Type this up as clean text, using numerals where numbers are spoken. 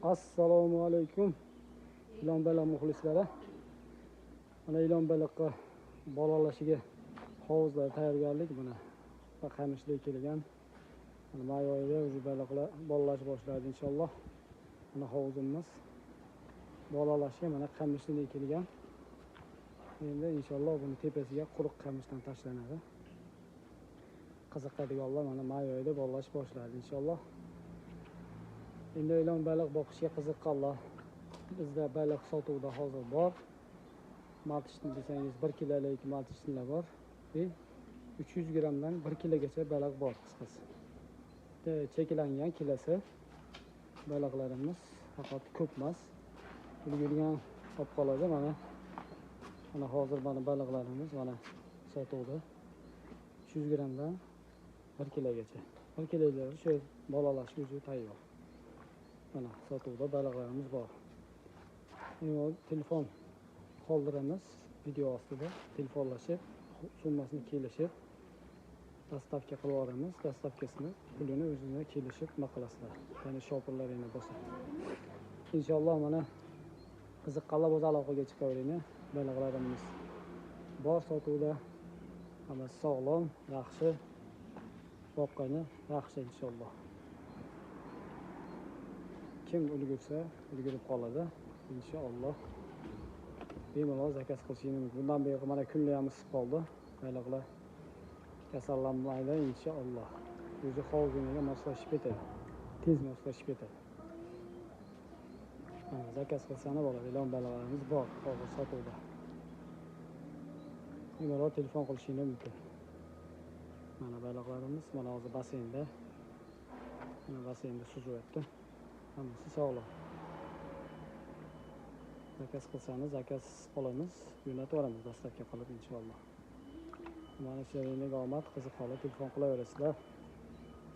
Assalomu alaykum ilon baliq muxlislari. Mana ilon baliqqa bolalashiga hovuzlar tayyorgarlik mana va qamishli kelgan. Mana may oyida o'zi baliqlar bolalash boshlaydi inshaalloh. Mana hovuzimiz bolalashga mana qamishli kelgan. Endi inshaalloh buni tepasiga quruq qamishdan tashlanadi. Qiziqadiganlar mana may oyida bolalash boshlaydi inshaalloh. Endi ilon baliq boqishga qiziqqanlar bizda baliq sotuvda hozir bor. Maltishni desangiz 1 kilolik maltishlar bor ve 300 gramdan 1 kilogacha baliq bor qisqasi. Cheklangan kilosi baliqlarimiz faqat ko'p emas. Ulgurgan olib qoladi mana hozir mana baliqlarimiz mana sotuvda 300 gramdan 1 kilogacha. 1 kilolar shu bolalash uchun tayyor. Mana sotuvda baliqlarimiz bor. Endi telefon qoldiramiz video ostida, telefonlashib, summasini kelishib, dostavka qilib yuboramiz. Dostavkasini pulini o'zingizga kelishib maqlasizlar. Ya'ni shopirlaringni bosib. Inshaalloh mana qiziqqanlar o'z aloqaga chiqaveringlar. Baliqlarimiz bor sotuvda. Hammasi sog'lom, yaxshi. Boqqani yaxshi inshaalloh. Kim ulgursa ulgurib qoladi inshaalloh. Bemalol zakaz qilishingiz mumkin. Bundan buyon mana kunlar ham isib qoldi. Baliqlar kasallanmaydi inshaalloh. O'zi hovuzingizga moslashib ketadi. Tez moslashib ketadi. Mana zakaz qilsangiz bo'ladi. Ilon baliqlarimiz bor hozir sotuvda. Bemalol telefon qilishingiz mumkin. Mana baliqlarimiz mana hozir basseynda. Mana basseynda suzyapti. Hammasi sog'lom. Zakaz qilsangiz zakaz olamiz, jo'natib yuboramiz dostavka qilib inshaalloh. Mana shu yerga omad qiziqadi, telefon qilaverasizlar.